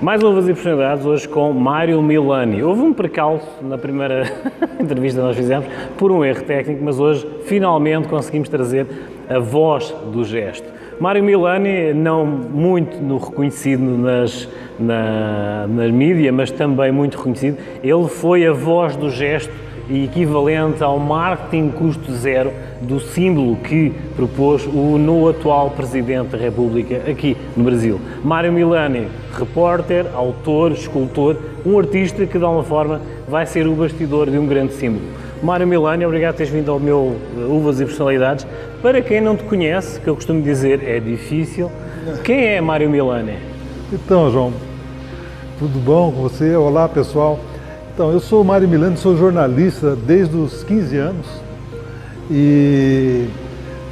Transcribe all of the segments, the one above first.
Mais Uvas e Personalidades, hoje com Mário Milani. Houve um percalço na primeira entrevista que nós fizemos, por um erro técnico, mas hoje finalmente conseguimos trazer a voz do gesto. Mário Milani, não muito reconhecido nas mídias, mas também muito reconhecido, ele foi a voz do gesto e equivalente ao marketing custo zero do símbolo que propôs o atual Presidente da República aqui no Brasil. Mário Milani, repórter, autor, escultor, um artista que de alguma forma vai ser o bastidor de um grande símbolo. Mário Milani, obrigado por teres vindo ao meu Uvas e Personalidades. Para quem não te conhece, que eu costumo dizer é difícil, quem é Mário Milani? Então, João, tudo bom com você? Olá, pessoal. Então, eu sou o Mário Milani, sou jornalista desde os 15 anos e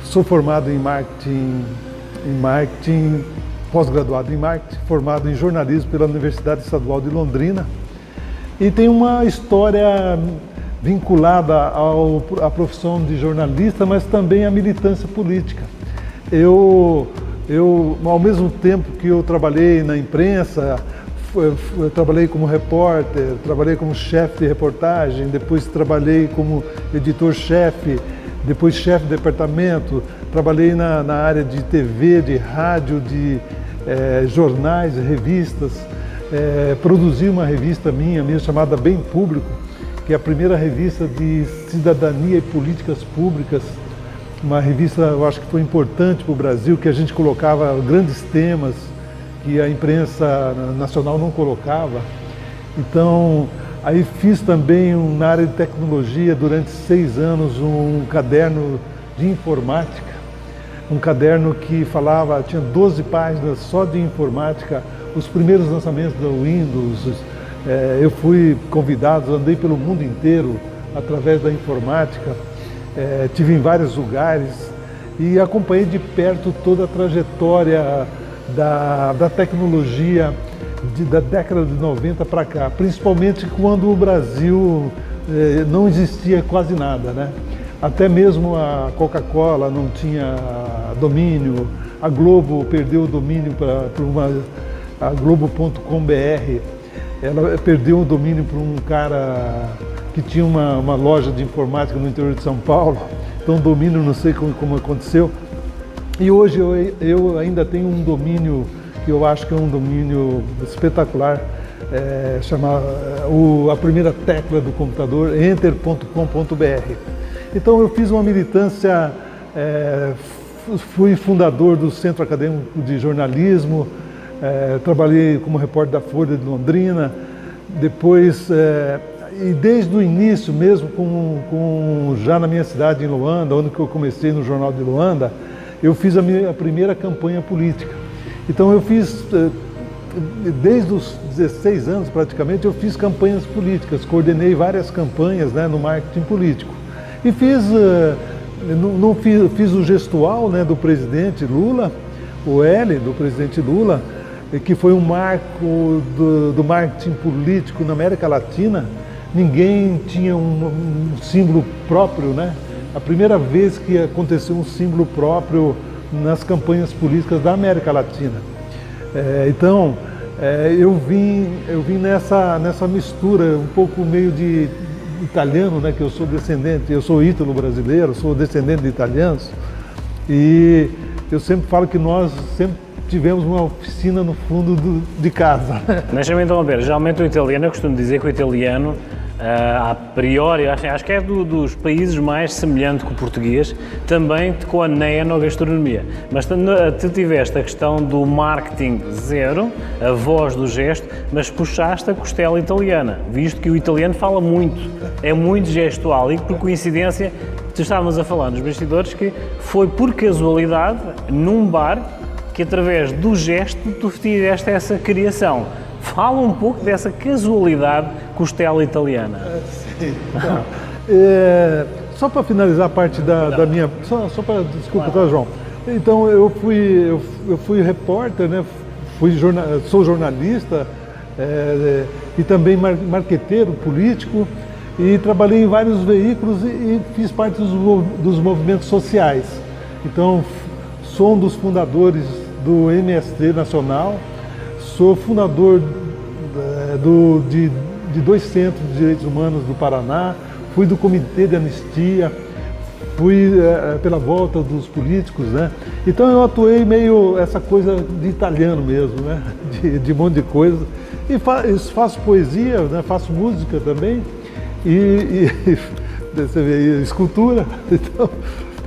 sou formado em marketing, pós-graduado em marketing, formado em jornalismo pela Universidade Estadual de Londrina e tenho uma história vinculada à profissão de jornalista, mas também à militância política. Eu, ao mesmo tempo que eu trabalhei na imprensa, eu trabalhei como repórter, trabalhei como chefe de reportagem, depois trabalhei como editor-chefe, depois chefe de departamento, trabalhei na área de TV, de rádio, de jornais, revistas, produzi uma revista minha chamada Bem Público, que é a primeira revista de cidadania e políticas públicas, uma revista, eu acho que foi importante para o Brasil, que a gente colocava grandes temas que a imprensa nacional não colocava. Então, aí fiz também na área de tecnologia, durante 6 anos, um caderno de informática, um caderno que tinha 12 páginas só de informática, os primeiros lançamentos do Windows. Eu fui convidado, andei pelo mundo inteiro através da informática, tive em vários lugares e acompanhei de perto toda a trajetória da tecnologia da década de 90 para cá, principalmente quando o Brasil não existia quase nada, né? Até mesmo a Coca-Cola não tinha domínio, a Globo perdeu o domínio para a Globo.com.br, ela perdeu o domínio para um cara que tinha uma loja de informática no interior de São Paulo, então o domínio não sei como aconteceu. E hoje eu ainda tenho um domínio que eu acho que é um domínio espetacular, a primeira tecla do computador, enter.com.br. Então eu fiz uma militância, fui fundador do Centro Acadêmico de Jornalismo, trabalhei como repórter da Folha de Londrina, depois, e desde o início mesmo, já na minha cidade, em Luanda, onde eu comecei no Jornal de Luanda, eu fiz a minha primeira campanha política. Então eu fiz, desde os 16 anos praticamente, eu fiz campanhas políticas, coordenei várias campanhas, né, no marketing político. E fiz o gestual, né, do presidente Lula, o L do presidente Lula, que foi um marco do marketing político na América Latina. Ninguém tinha um símbolo próprio, né? A primeira vez que aconteceu um símbolo próprio nas campanhas políticas da América Latina. Então, eu vim nessa mistura, um pouco meio de italiano, né, que eu sou descendente, eu sou ítalo-brasileiro, sou descendente de italianos, e eu sempre falo que nós sempre tivemos uma oficina no fundo de casa. Deixa-me interromper, geralmente o italiano, eu costumo dizer que o italiano, a priori, acho que é dos países mais semelhante com o português, também com a neo-gastronomia. Mas tu tiveste a questão do marketing zero, a voz do gesto, mas puxaste a costela italiana, visto que o italiano fala muito, é muito gestual e por coincidência, tu estávamos a falar nos bastidores que foi por casualidade, num bar, que através do gesto tu tiveste essa criação. Fala um pouco dessa casualidade costela italiana. Sim. Então, só para finalizar a parte da minha... Só para... Desculpa, tá, João? Então, eu fui repórter, né? Sou jornalista e também marqueteiro político e trabalhei em vários veículos e fiz parte dos movimentos sociais. Então, sou um dos fundadores do MST Nacional, sou fundador de 2 centros de direitos humanos do Paraná, fui do Comitê de Anistia, fui pela volta dos políticos, né? Então eu atuei meio essa coisa de italiano mesmo, né? De um monte de coisa. E faço poesia, né? Faço música também, você vê, escultura, então,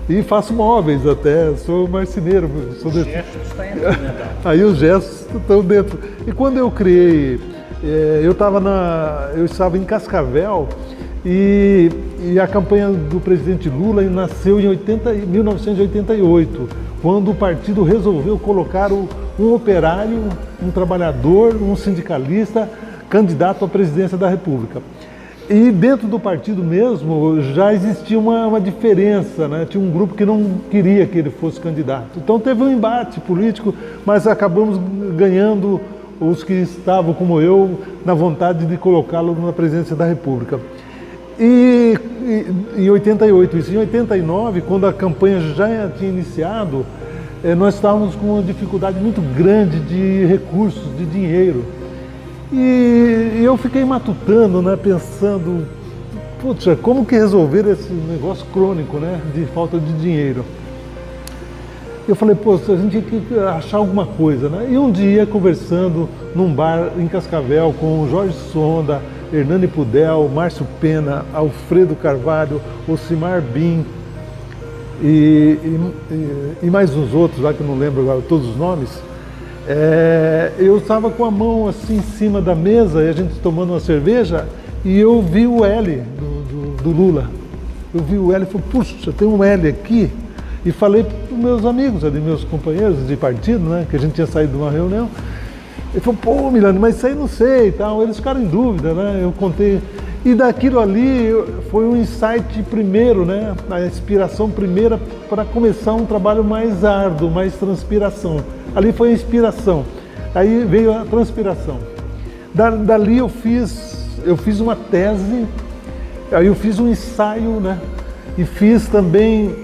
e faço móveis até, sou marceneiro. Os gestos têm fundamental. Aí os gestos estão dentro. E quando eu criei, eu estava em Cascavel e a campanha do presidente Lula nasceu em 1988, quando o partido resolveu colocar um operário, um trabalhador, um sindicalista candidato à presidência da República. E dentro do partido mesmo já existia uma diferença, né? Tinha um grupo que não queria que ele fosse candidato. Então teve um embate político, mas acabamos ganhando os que estavam, como eu, na vontade de colocá-lo na presidência da República. E em 88, isso em 89, quando a campanha já tinha iniciado, nós estávamos com uma dificuldade muito grande de recursos, de dinheiro. E eu fiquei matutando, né, pensando, puxa, como que resolver esse negócio crônico, né, de falta de dinheiro? Eu falei, pô, a gente tinha que achar alguma coisa, né? E um dia, conversando num bar em Cascavel com o Jorge Sonda, Hernani Pudel, Márcio Pena, Alfredo Carvalho, Ocimar Bim e mais uns outros lá que eu não lembro agora todos os nomes, eu estava com a mão assim em cima da mesa e a gente tomando uma cerveja e eu vi o L do Lula. Eu vi o L e falei, puxa, tem um L aqui. E falei para os meus amigos, ali, meus companheiros de partido, né, que a gente tinha saído de uma reunião. Ele falou, pô, Milani, mas isso aí não sei e tal. Eles ficaram em dúvida, né? Eu contei. E daquilo ali foi um insight primeiro, né? A inspiração primeira para começar um trabalho mais árduo, mais transpiração. Ali foi a inspiração. Aí veio a transpiração. Dali eu fiz uma tese, aí eu fiz um ensaio, né? E fiz também,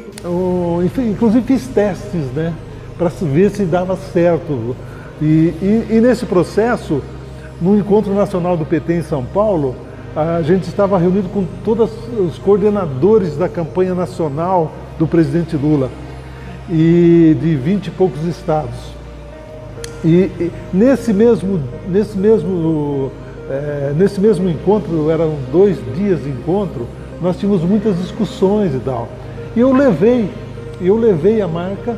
inclusive fiz testes, né? Para ver se dava certo. E nesse processo, no Encontro Nacional do PT em São Paulo, a gente estava reunido com todos os coordenadores da campanha nacional do presidente Lula, e de 20 e poucos estados. E nesse mesmo encontro, eram 2 dias de encontro, nós tínhamos muitas discussões e tal. E eu levei a marca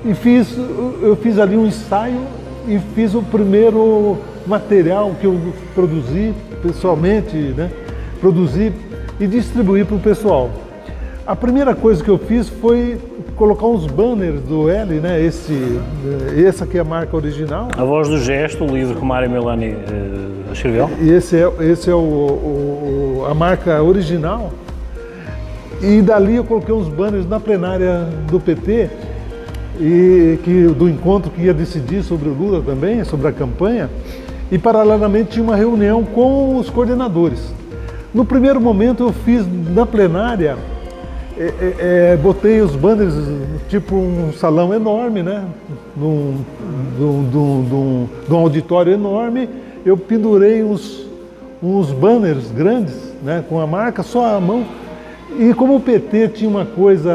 e eu fiz ali um ensaio e fiz o primeiro material que eu produzi pessoalmente, né? Produzi e distribuí para o pessoal. A primeira coisa que eu fiz foi colocar uns banners do L, né? Essa aqui é a marca original. A Voz do Gesto, o livro que o Mário Milani escreveu. E esse é a marca original. E dali eu coloquei uns banners na plenária do PT, do encontro que ia decidir sobre o Lula também, sobre a campanha, e paralelamente tinha uma reunião com os coordenadores. No primeiro momento eu fiz na plenária, botei os banners tipo um salão enorme, né? Num auditório enorme, eu pendurei uns banners grandes, né? Com a marca, só a mão. E como o PT tinha uma coisa,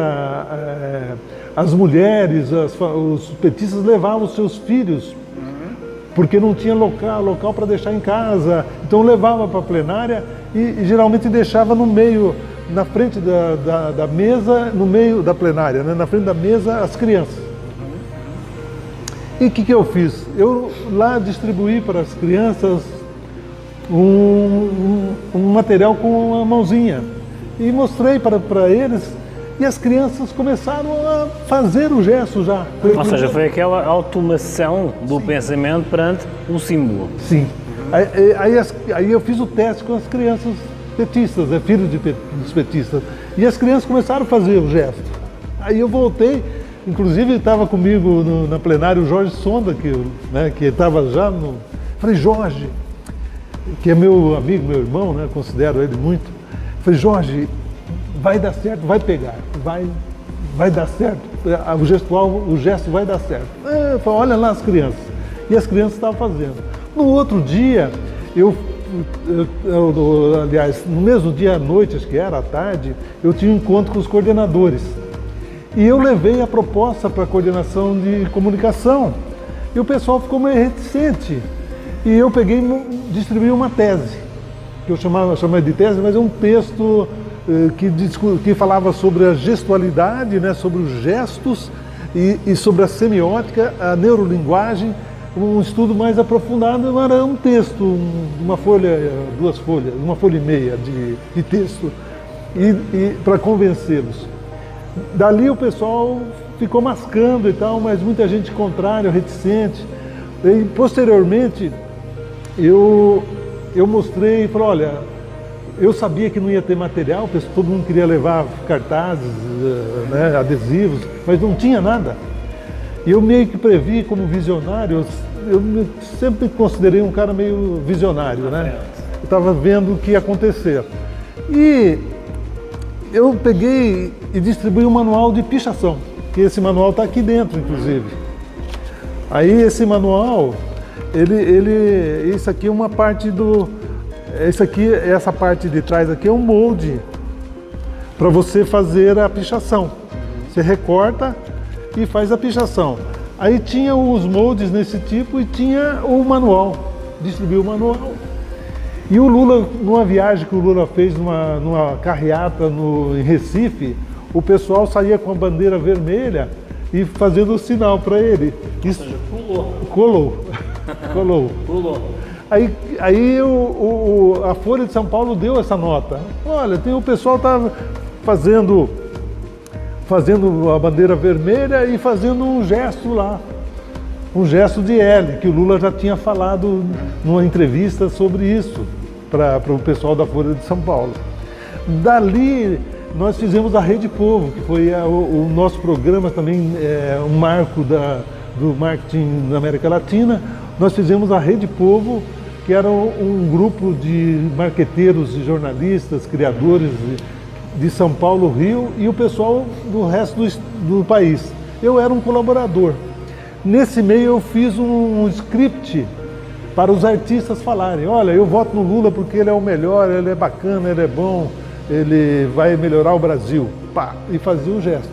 as mulheres, os petistas levavam os seus filhos, porque não tinha local para deixar em casa, então levava para a plenária e geralmente deixava no meio, na frente da mesa, no meio da plenária, né? Na frente da mesa, as crianças. E o que eu fiz? Eu lá distribuí para as crianças um material com a mãozinha. E mostrei para eles, e as crianças começaram a fazer o gesto já. Ou seja, foi aquela automação do pensamento perante o símbolo. Sim. Aí eu fiz o teste com as crianças petistas, filhos dos petistas. E as crianças começaram a fazer o gesto. Aí eu voltei, inclusive estava comigo na plenária o Jorge Sonda, que estava já no... Falei, Jorge, que é meu amigo, meu irmão, né? Considero ele muito. Falei, Jorge, vai dar certo, vai pegar, vai dar certo, o gesto vai dar certo. Falei, olha lá as crianças. E as crianças estavam fazendo. No outro dia, aliás, no mesmo dia à noite, acho que era à tarde, eu tinha um encontro com os coordenadores. E eu levei a proposta para a coordenação de comunicação. E o pessoal ficou meio reticente. E eu peguei e distribuí uma tese, que eu chamava de tese, mas é um texto que falava sobre a gestualidade, né, sobre os gestos e sobre a semiótica, a neurolinguagem, um estudo mais aprofundado. Era um texto, uma folha, 2 folhas, 1,5 folha de texto, e para convencê-los. Dali o pessoal ficou mascando e tal, mas muita gente contrária, reticente. E posteriormente eu mostrei e falei, olha, eu sabia que não ia ter material, todo mundo queria levar cartazes, né, adesivos, mas não tinha nada. E eu meio que previ como visionário, eu sempre me considerei um cara meio visionário, né? Eu estava vendo o que ia acontecer. E eu peguei e distribuí um manual de pichação, que esse manual está aqui dentro, inclusive. Aí esse manual, isso aqui é uma parte essa parte de trás aqui é um molde para você fazer a pichação. Você recorta e faz a pichação. Aí tinha os moldes nesse tipo e tinha o manual, distribuiu o manual. E o Lula, numa viagem que o Lula fez numa carreata em Recife, o pessoal saía com a bandeira vermelha e fazendo o sinal para ele. Isso, colou. Aí a Folha de São Paulo deu essa nota. Olha, o pessoal está fazendo a bandeira vermelha e fazendo um gesto lá. Um gesto de L, que o Lula já tinha falado numa entrevista sobre isso para o pessoal da Folha de São Paulo. Dali nós fizemos a Rede Povo, que foi o nosso programa também, um marco do marketing na América Latina. Nós fizemos a Rede Povo, que era um grupo de marqueteiros e jornalistas, criadores de São Paulo, Rio e o pessoal do resto do país. Eu era um colaborador. Nesse meio eu fiz um script para os artistas falarem, olha, eu voto no Lula porque ele é o melhor, ele é bacana, ele é bom, ele vai melhorar o Brasil. Pá, e fazia um gesto.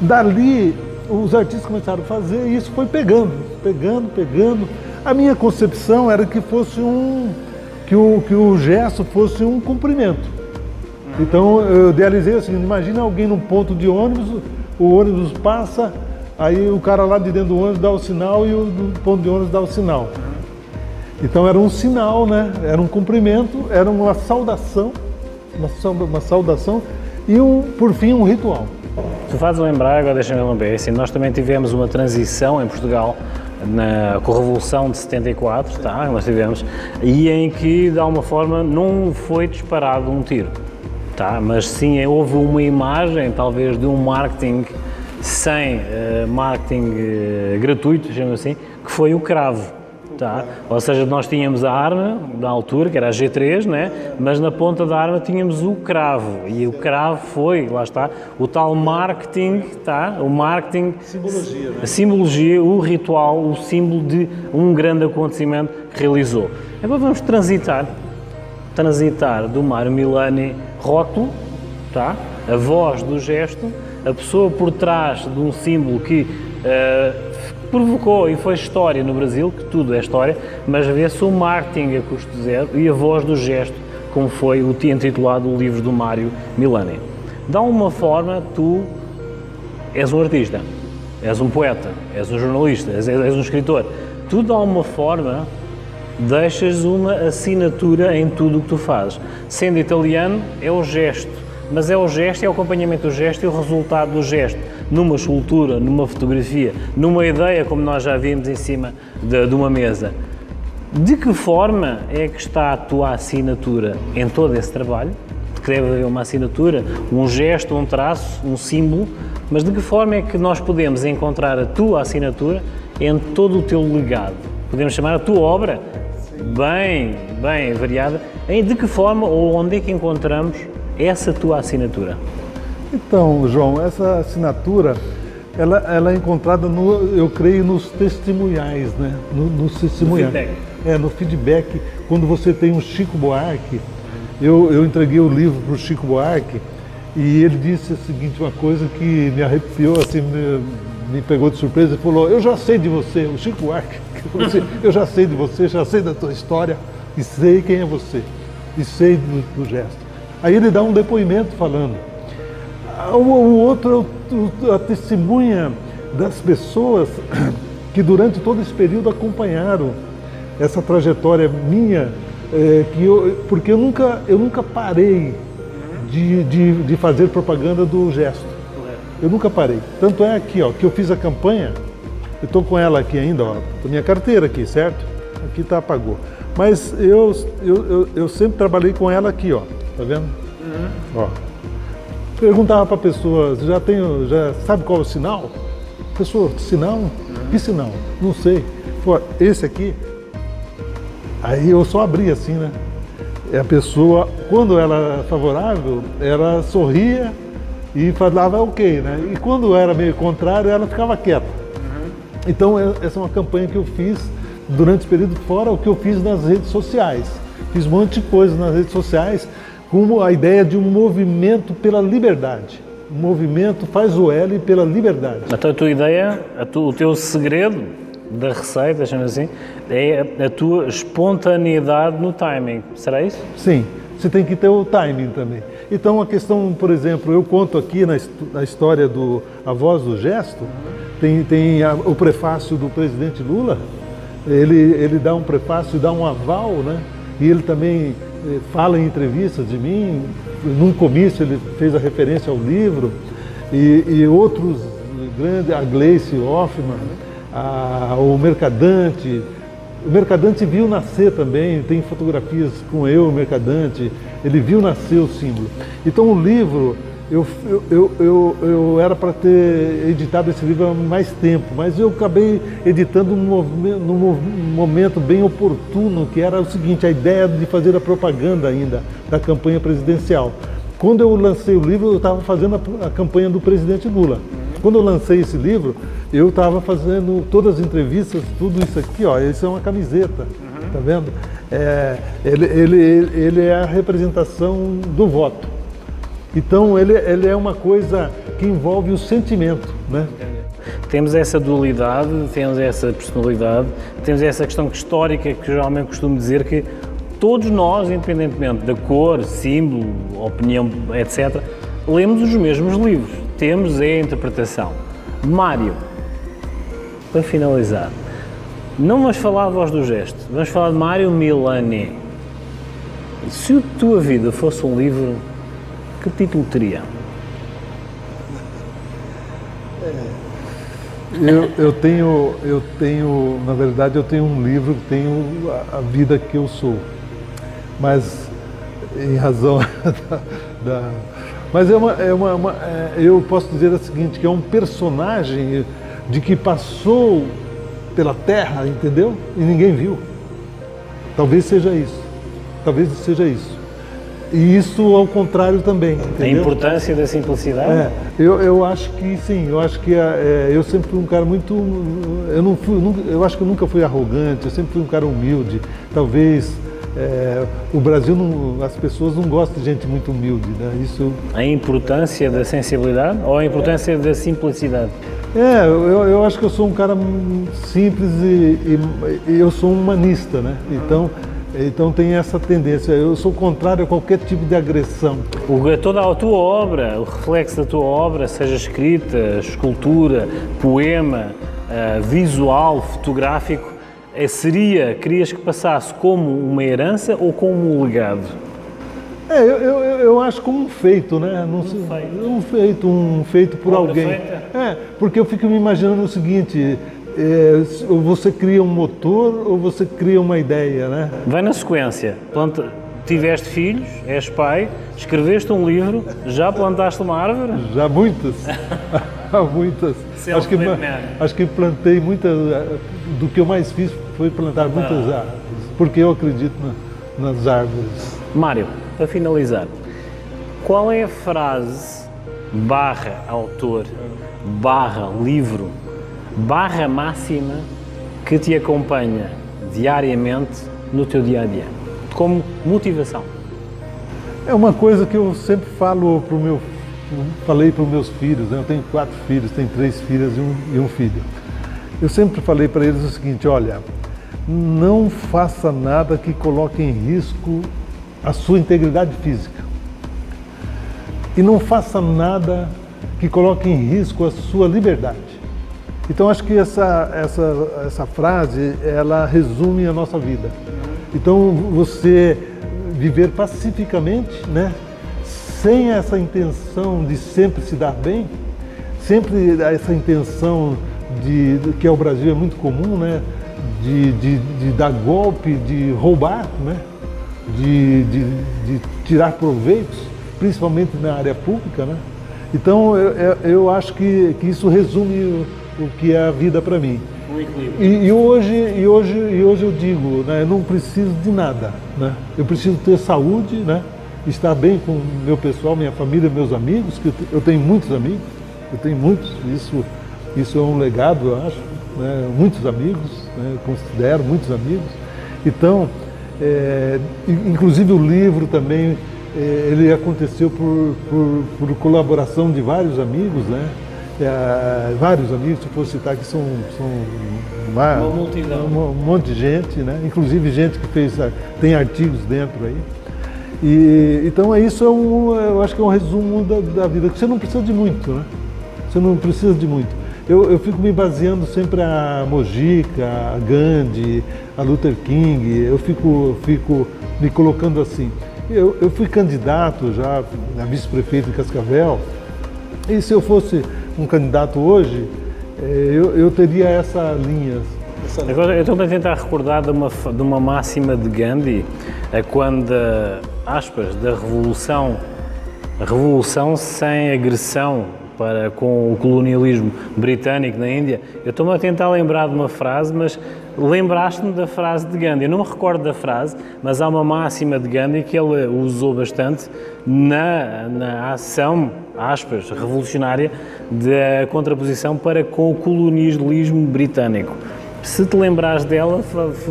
Dali, os artistas começaram a fazer e isso foi pegando. A minha concepção era que fosse que o gesto fosse um cumprimento. Então eu idealizei assim, imagina alguém num ponto de ônibus, o ônibus passa, aí o cara lá de dentro do ônibus dá o sinal e o do ponto de ônibus dá o sinal. Então era um sinal, né? Era um cumprimento, era uma saudação e por fim um ritual. Tu fazes lembrar, agora deixa-me lembrar, assim, nós também tivemos uma transição em Portugal com a Revolução de 74, tá? Nós tivemos, e em que de alguma forma não foi disparado um tiro, tá? Mas sim houve uma imagem, talvez, de um marketing sem marketing gratuito, digamos assim, que foi o cravo. Tá? Ou seja, nós tínhamos a arma na altura, que era a G3, né? Mas na ponta da arma tínhamos o cravo, e o cravo foi, lá está, o tal marketing, tá? O marketing, simbologia, né? A simbologia, o ritual, o símbolo de um grande acontecimento que realizou. Agora vamos transitar do Mário Milani rótulo, tá? A voz do gesto, a pessoa por trás de um símbolo que provocou e foi história no Brasil, que tudo é história, mas vê-se o marketing a custo zero e a voz do gesto, como foi o intitulado o livro do Mário Milani. De alguma forma, tu és um artista, és um poeta, és um jornalista, és um escritor. Tu, de alguma forma, deixas uma assinatura em tudo o que tu fazes. Sendo italiano, é o gesto, mas é o gesto, é o acompanhamento do gesto e o resultado do gesto. Numa escultura, numa fotografia, numa ideia, como nós já vimos em cima de uma mesa. De que forma é que está a tua assinatura em todo esse trabalho? Que deve haver uma assinatura, um gesto, um traço, um símbolo, mas de que forma é que nós podemos encontrar a tua assinatura em todo o teu legado? Podemos chamar a tua obra bem variada. De que forma ou onde é que encontramos essa tua assinatura? Então, João, essa assinatura ela é encontrada, eu creio, nos testemunhais, né? Nos testemunhais. No feedback. Quando você tem um Chico Buarque, eu entreguei o livro para o Chico Buarque e ele disse a seguinte, uma coisa que me arrepiou, assim, me pegou de surpresa. Ele falou: eu já sei de você, o Chico Buarque, eu já sei de você, já sei da tua história e sei quem é você, e sei do gesto. Aí ele dá um depoimento falando. O outro é a testemunha das pessoas que durante todo esse período acompanharam essa trajetória minha, porque eu nunca parei de fazer propaganda do gesto. Eu nunca parei. Tanto é aqui, ó, que eu fiz a campanha, eu estou com ela aqui ainda, ó, com a minha carteira aqui, certo? Aqui tá, apagou. Mas eu sempre trabalhei com ela aqui, ó, tá vendo? Ó. Perguntava para a pessoa, já sabe qual é o sinal? Pessoa, sinal? Que sinal? Não sei. Pô, esse aqui. Aí eu só abria assim, né? E a pessoa, quando ela era favorável, ela sorria e falava ok, né? E quando era meio contrário, ela ficava quieta. Então essa é uma campanha que eu fiz durante esse período, fora o que eu fiz nas redes sociais. Fiz um monte de coisa nas redes sociais, como a ideia de um movimento pela liberdade. O movimento faz o L pela liberdade. Então a tua ideia, o teu segredo da receita, chamamos assim, é a tua espontaneidade no timing. Será isso? Sim, você tem que ter o timing também. Então a questão, por exemplo, eu conto aqui na história do A Voz do Gesto, tem o prefácio do presidente Lula, ele dá um prefácio, dá um aval, né? E ele também fala em entrevistas de mim, num comício ele fez a referência ao livro, e outros grandes, a Gleice Hoffmann, o Mercadante. O Mercadante viu nascer também, tem fotografias com o Mercadante, ele viu nascer o símbolo. Então o livro, eu era para ter editado esse livro há mais tempo, mas eu acabei editando num momento bem oportuno, que era o seguinte, a ideia de fazer a propaganda ainda da campanha presidencial. Quando eu lancei o livro, eu estava fazendo a campanha do presidente Lula. Quando eu lancei esse livro, eu estava fazendo todas as entrevistas, tudo isso aqui, ó, isso é uma camiseta, tá vendo? Ele é a representação do voto. Então ele é uma coisa que envolve o sentimento, né? Temos essa dualidade, temos essa personalidade, temos essa questão histórica que geralmente costumo dizer que todos nós, independentemente da cor, símbolo, opinião, etc., lemos os mesmos livros, temos a interpretação. Mário, para finalizar, não vamos falar de Voz do Gesto, vamos falar de Mário Milani. Se a tua vida fosse um livro, que título teria? Eu tenho, na verdade, eu tenho um livro que tem a vida que eu sou, mas em razão mas eu posso dizer o seguinte, que é um personagem de que passou pela Terra, entendeu? E ninguém viu. Talvez seja isso. E isso ao contrário também, entendeu? A importância da simplicidade? Eu acho que sim, eu acho que eu sempre fui um cara muito, eu acho que eu nunca fui arrogante, eu sempre fui um cara humilde. Talvez o Brasil, as pessoas não gostam de gente muito humilde, né? Isso. A importância da sensibilidade ou a importância da simplicidade? Eu acho que eu sou um cara simples e eu sou um humanista, né? Então tem essa tendência, eu sou contrário a qualquer tipo de agressão. Toda a tua obra, o reflexo da tua obra, seja escrita, escultura, poema, visual, fotográfico, querias que passasse como uma herança ou como um legado? Eu acho como um feito, né? Um feito por obra alguém. Feita? Porque eu fico me imaginando o seguinte, ou você cria um motor ou você cria uma ideia, né? Vai na sequência. Tiveste filhos, és pai, escreveste um livro, já plantaste uma árvore? Já muitas. Muitas. Acho que plantei muitas. Do que eu mais fiz foi plantar muitas árvores, porque eu acredito nas árvores. Mário, para finalizar, qual é a frase / autor / livro / máxima que te acompanha diariamente no teu dia-a-dia, como motivação? É uma coisa que eu sempre falei para os meus filhos, né? Eu tenho 4 filhos, tenho 3 filhas e um filho. Eu sempre falei para eles o seguinte: olha, não faça nada que coloque em risco a sua integridade física. E não faça nada que coloque em risco a sua liberdade. Então acho que essa frase, ela resume a nossa vida. Então você viver pacificamente, né? Sem essa intenção de sempre se dar bem, sempre essa intenção que é o Brasil é muito comum, né? De dar golpe, de roubar, né? De tirar proveitos, principalmente na área pública, né? Então eu acho que isso resume o que é a vida para mim. E hoje eu digo, né, eu não preciso de nada, né? Eu preciso ter saúde, né? Estar bem com o meu pessoal, minha família, meus amigos, que eu tenho muitos amigos, isso é um legado, eu acho, né? Muitos amigos, né? Eu considero muitos amigos. Então, inclusive o livro também, ele aconteceu por colaboração de vários amigos, né? Vários amigos, se eu for citar aqui, são uma multidão. Um monte de gente, né? Inclusive gente que tem artigos dentro aí. Então isso eu acho que é um resumo da vida, que você não precisa de muito, né? Você não precisa de muito. Eu fico me baseando sempre a Mojica, a Gandhi, a Luther King, eu fico me colocando assim. Eu fui candidato já a vice-prefeito de Cascavel, e se eu fosse um candidato hoje, eu teria essa linha. Agora, eu estou a tentar recordar de uma máxima de Gandhi, quando, aspas, da revolução sem agressão com o colonialismo britânico na Índia. Eu estou-me a tentar lembrar de uma frase, mas lembraste-me da frase de Gandhi. Eu não me recordo da frase, mas há uma máxima de Gandhi que ele usou bastante na ação, aspas, revolucionária da contraposição para com o colonialismo britânico. Se te lembrares dela,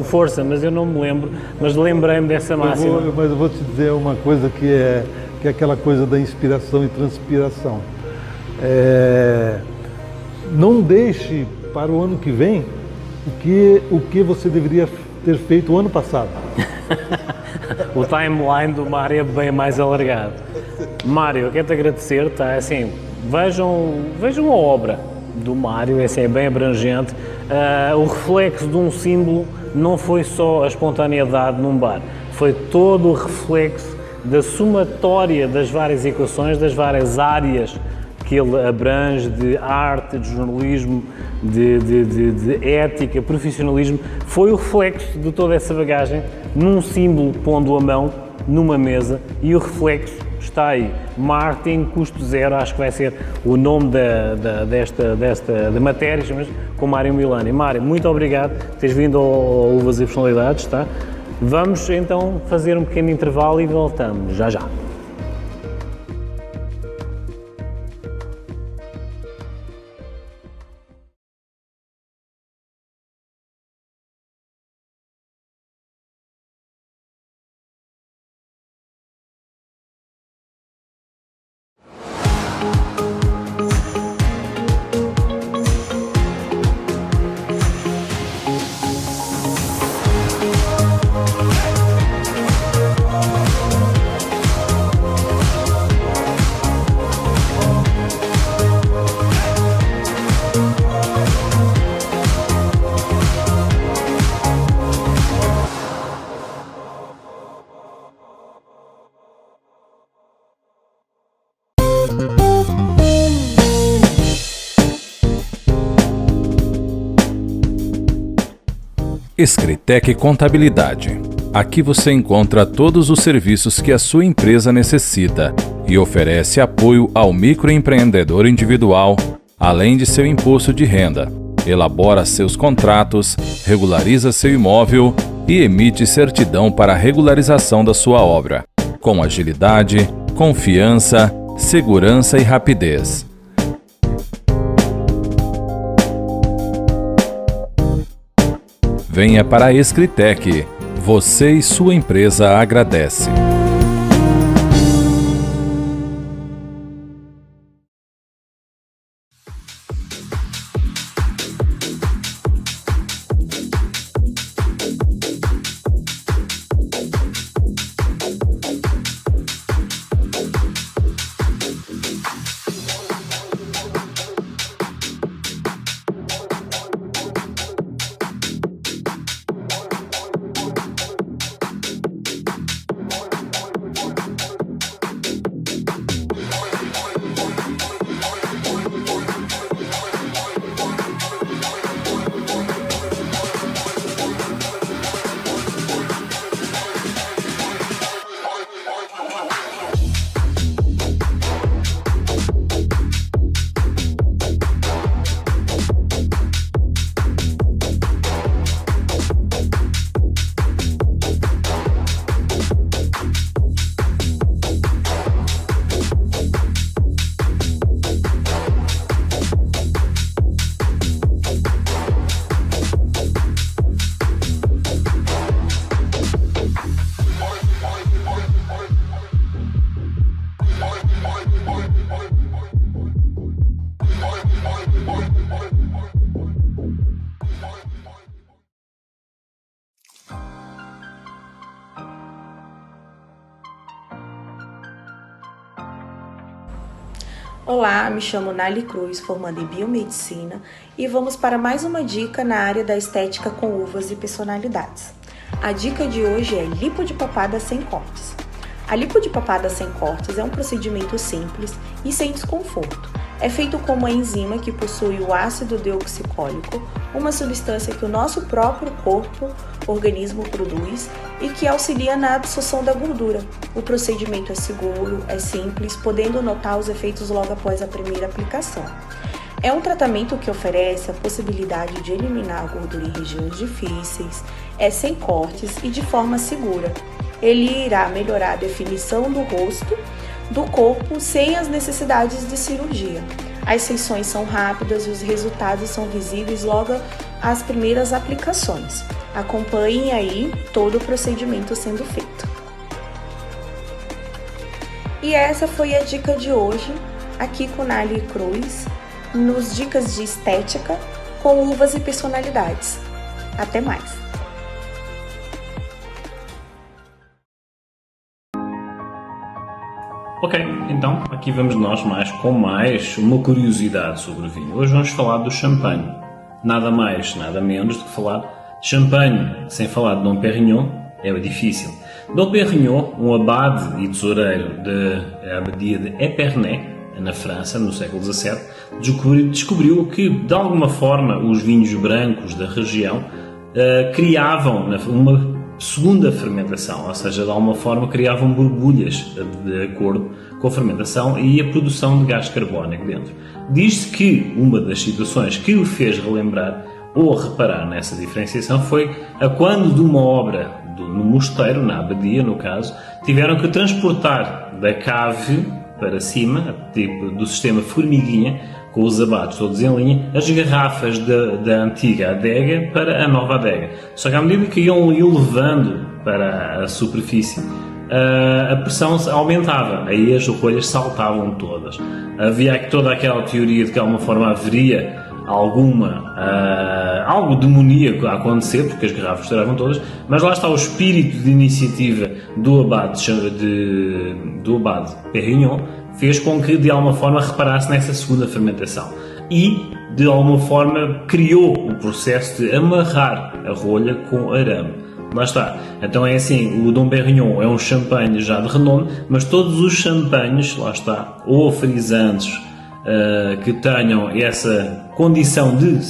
força, mas eu não me lembro, mas lembrei-me dessa máxima. Mas eu vou te dizer uma coisa que é aquela coisa da inspiração e transpiração. Não deixe para o ano que vem o que você deveria ter feito o ano passado. O timeline do Mário é bem mais alargado. Mário, eu quero-te agradecer, tá? Assim, vejam a obra do Mário, assim, é bem abrangente. O reflexo de um símbolo não foi só a espontaneidade num bar, foi todo o reflexo da somatória das várias equações, das várias áreas que ele abrange, de arte, de jornalismo, de ética, profissionalismo. Foi o reflexo de toda essa bagagem num símbolo, pondo a mão numa mesa, e o reflexo está aí. Marketing, custo zero, acho que vai ser o nome da matéria, com Mário Milani. Mário, muito obrigado por teres vindo ao Uvas e Personalidades, tá? Vamos então fazer um pequeno intervalo e voltamos já já. Escritec Contabilidade. Aqui você encontra todos os serviços que a sua empresa necessita e oferece apoio ao microempreendedor individual, além de seu imposto de renda. Elabora seus contratos, regulariza seu imóvel e emite certidão para a regularização da sua obra, com agilidade, confiança, segurança e rapidez. Venha para a Escritec. Você e sua empresa agradecem. Olá, me chamo Nali Cruz, formanda em Biomedicina, e vamos para mais uma dica na área da estética com uvas e personalidades. A dica de hoje é lipo de papada sem cortes. A lipo de papada sem cortes é um procedimento simples e sem desconforto. É feito com uma enzima que possui o ácido deoxicólico, uma substância que o nosso próprio organismo produz e que auxilia na absorção da gordura. O procedimento é seguro, é simples, podendo notar os efeitos logo após a primeira aplicação. É um tratamento que oferece a possibilidade de eliminar a gordura em regiões difíceis, é sem cortes e de forma segura. Ele irá melhorar a definição do rosto, do corpo, sem as necessidades de cirurgia. As sessões são rápidas e os resultados são visíveis logo às primeiras aplicações. Acompanhem aí todo o procedimento sendo feito. E essa foi a dica de hoje, aqui com Nali Cruz, nos Dicas de Estética com Uvas e Personalidades. Até mais! Ok, então aqui vamos nós com mais uma curiosidade sobre o vinho. Hoje vamos falar do champanhe. Nada mais, nada menos do que falar de champanhe sem falar de Dom Pérignon é difícil. Dom Pérignon, um abade e tesoureiro da abadia de Épernay, na França, no século XVII, descobriu que, de alguma forma, os vinhos brancos da região criavam uma segunda fermentação, ou seja, de alguma forma criavam borbulhas de acordo com a fermentação e a produção de gás carbónico dentro. Diz-se que uma das situações que o fez relembrar ou reparar nessa diferenciação foi a quando de uma obra no mosteiro, na abadia no caso, tiveram que transportar da cave para cima, tipo do sistema formiguinha, com os abades todos em linha, as garrafas da antiga adega para a nova adega. Só que à medida que iam elevando para a superfície, a pressão aumentava, aí as rolhas saltavam todas. Havia toda aquela teoria de que de alguma forma haveria algo demoníaco a acontecer, porque as garrafas estouravam todas, mas lá está o espírito de iniciativa do abade Pérignon, fez com que de alguma forma reparasse nessa segunda fermentação e de alguma forma criou o processo de amarrar a rolha com arame. Lá está. Então é assim, o Dom Pérignon é um champanhe já de renome, mas todos os champanhes, lá está, ou frisantes que tenham essa condição de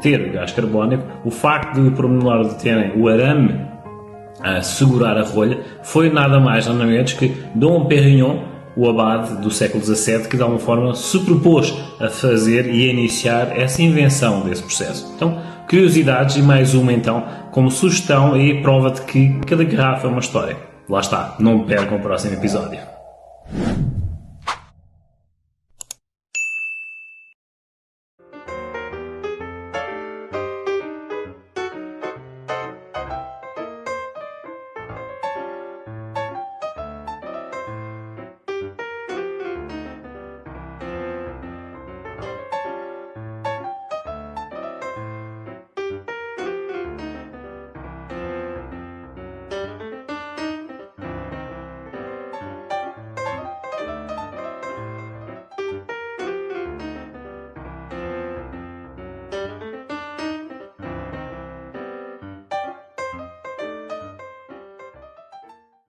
ter gás carbónico, o facto de, por menor de terem o arame a segurar a rolha, foi nada mais nada menos que Dom Pérignon, o abade do século XVII, que de alguma forma se propôs a fazer e a iniciar essa invenção desse processo. Então, curiosidades e mais uma então, como sugestão e prova de que cada garrafa é uma história. Lá está, não percam o próximo episódio.